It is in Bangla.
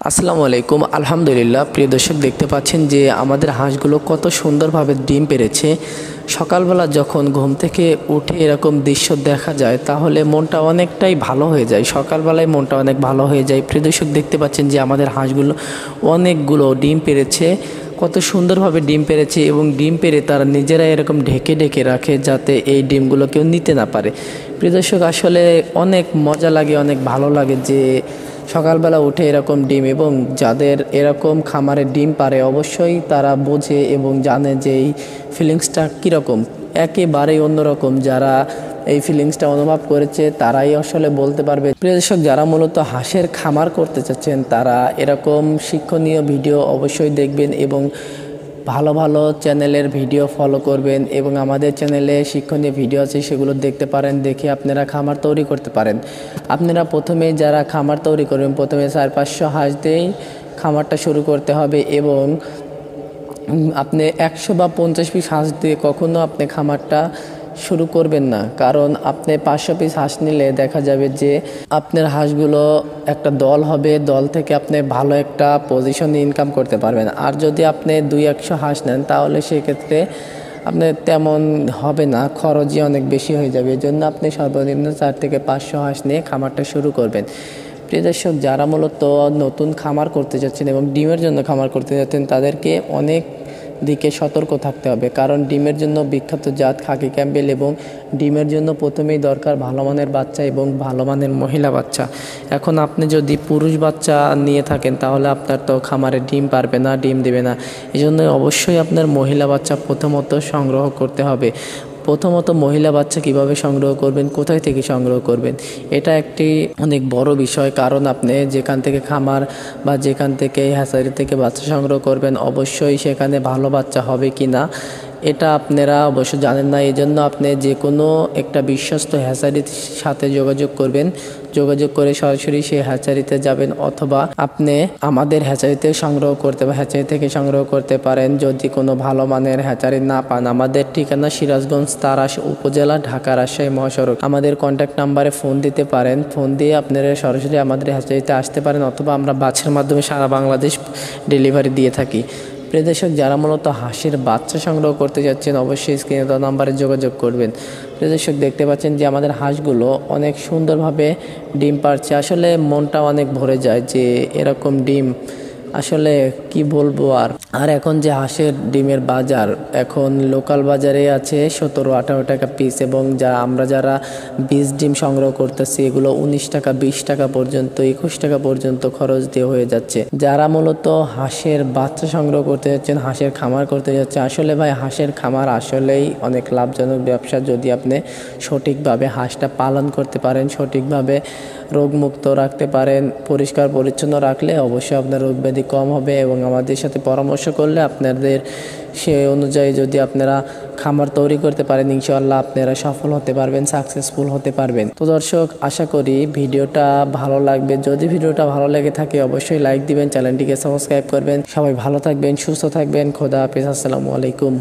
আসসালামু আলাইকুম। আলহামদুলিল্লাহ। প্রিয় দর্শক, দেখতে পাচ্ছেন যে আমাদের হাঁসগুলো কত সুন্দরভাবে ডিম পেড়েছে। সকালবেলা যখন ঘুম থেকে উঠে এরকম দৃশ্য দেখা যায় তাহলে মনটা অনেকটাই ভালো হয়ে যায়। সকালবেলায় মনটা অনেক ভালো হয়ে যায়। প্রিয় দর্শক, দেখতে পাচ্ছেন যে আমাদের হাঁসগুলো অনেকগুলো ডিম পেড়েছে, কত সুন্দরভাবে ডিম পেড়েছে এবং ডিম পেড়ে তারা নিজেরা এরকম ঢেকে ঢেকে রাখে যাতে এই ডিমগুলো কেউ নিতে না পারে। প্রিয় দর্শক, আসলে অনেক মজা লাগে, অনেক ভালো লাগে যে সকালবেলা উঠে এরকম ডিম, এবং যাদের এরকম খামারে ডিম পারে অবশ্যই তারা বোঝে এবং জানে যে এই ফিলিংসটা কীরকম, একেবারেই অন্যরকম। যারা এই ফিলিংসটা অনুভব করেছে তারাই আসলে বলতে পারবে। প্রিয় দর্শক, যারা মূলত হাঁসের খামার করতে চাচ্ছেন তারা এরকম শিক্ষণীয় ভিডিও অবশ্যই দেখবেন এবং ভালো ভালো চ্যানেলের ভিডিও ফলো করবেন এবং আমাদের চ্যানেলে শিক্ষণীয় ভিডিও আছে সেগুলো দেখতে পারেন, দেখে আপনারা খামার তৈরি করতে পারেন। আপনারা প্রথমে যারা খামার তৈরি করবেন প্রথমে 400-500 হাঁস দিয়েই খামারটা শুরু করতে হবে এবং আপনি 100 বা 50 পিস হাঁস দিয়ে কখনো আপনি খামারটা শুরু করবেন না, কারণ আপনি 500 পিস হাঁস নিলে দেখা যাবে যে আপনার হাঁসগুলো একটা দল হবে, দল থেকে আপনি ভালো একটা পজিশনে ইনকাম করতে পারবেন। আর যদি আপনি 200-100 হাঁস নেন তাহলে সেক্ষেত্রে আপনার তেমন হবে না, খরচই অনেক বেশি হয়ে যাবে। এই জন্য আপনি সর্বনিম্ন 4 থেকে 500 হাঁস নিয়ে খামারটা শুরু করবেন। প্রিয় দর্শক, যারা মূলত নতুন খামার করতে যাচ্ছেন এবং ডিমের জন্য খামার করতে যাচ্ছেন তাদেরকে অনেক দিকে সতর্ক থাকতে হবে, কারণ ডিমের জন্য বিখ্যাত জাত খাকি ক্যাম্বেল এবং ডিমের জন্য প্রথমেই দরকার ভালো মানের বাচ্চা এবং ভালো মানের মহিলা বাচ্চা। এখন আপনি যদি পুরুষ বাচ্চা নিয়ে থাকেন তাহলে আপনার তো খামারে ডিম পারবে না, ডিম দেবে না। এই জন্য অবশ্যই আপনার মহিলা বাচ্চা প্রথমত সংগ্রহ করতে হবে। প্রথমত মহিলা বাচ্চা কিভাবে সংগ্রহ করবেন, কোথায় থেকে সংগ্রহ করবেন, এটা একটি অনেক বড় বিষয়। কারণ আপনি যেখান থেকে খামার বা যেখান থেকে হ্যাচারি থেকে বাচ্চা সংগ্রহ করবেন অবশ্যই সেখানে ভালো বাচ্চা হবে কি না এটা আপনারা অবশ্য জানেন না। এই জন্য আপনি যে কোনো একটা বিশ্বস্ত হ্যাচারির সাথে যোগাযোগ করবেন, যোগাযোগ করে সরাসরি সেই হ্যাচারিতে যাবেন, অথবা আপনি আমাদের হ্যাচারিতে সংগ্রহ করতে বা হ্যাচারি থেকে সংগ্রহ করতে পারেন। যদি কোনো ভালো মানের হ্যাচারি না পান, আমাদের ঠিকানা সিরাজগঞ্জ তারাস উপজেলা, ঢাকা রাজশাহী মহাসড়ক। আমাদের কন্ট্যাক্ট নাম্বারে ফোন দিতে পারেন, ফোন দিয়ে আপনারা সরাসরি আমাদের হ্যাচারিতে আসতে পারেন, অথবা আমরা বাসের মাধ্যমে সারা বাংলাদেশ ডেলিভারি দিয়ে থাকি। প্রিয় দর্শক, যারা মূলত হাঁসের বাচ্চা সংগ্রহ করতে যাচ্ছেন অবশ্যই স্ক্রিনে দেওয়া নাম্বারে যোগাযোগ করবেন। প্রিয় দর্শক, দেখতে পাচ্ছেন যে আমাদের হাঁসগুলো অনেক সুন্দরভাবে ডিম পাড়ছে। আসলে মনটা অনেক ভরে যায় যে এরকম ডিম আসলে কি বলবো। আর এখন যে হাঁসের ডিমের বাজার, এখন লোকাল বাজারে আছে 17-18 টাকা পিস, এবং আমরা যারা 20 ডিম সংগ্রহ করতেছি এগুলো 19 টাকা, 20 টাকা পর্যন্ত, 21 টাকা পর্যন্ত খরচ দিয়ে হয়ে যাচ্ছে। যারা মূলত হাঁসের বাচ্চা সংগ্রহ করতে যাচ্ছেন, হাঁসের খামার করতে যাচ্ছেন, আসলে ভাই হাঁসের খামার আসলেই অনেক লাভজনক ব্যবসা। যদি আপনি সঠিকভাবে হাঁসটা পালন করতে পারেন, সঠিকভাবে রোগমুক্ত রাখতে পারেন, পরিষ্কার পরিচ্ছন্ন রাখলে অবশ্যই আপনার রোগ ব্যাধি কম হবে। এবং আমাদের সাথে পরামর্শ করলে আপনাদের সে অনুযায়ী যদি আপনারা খামার তৈরি করতে পারেন ইনশাআল্লাহ আপনারা সফল হতে পারবেন, সাকসেসফুল হতে পারবেন। তো দর্শক, আশা করি ভিডিওটা ভালো লাগবে। যদি ভিডিওটা ভালো লেগে থাকে অবশ্যই লাইক দিবেন, চ্যানেলটিকে সাবস্ক্রাইব করবেন। সবাই ভালো থাকবেন, সুস্থ থাকবেন। খোদা হাফেজ। আসসালামু আলাইকুম।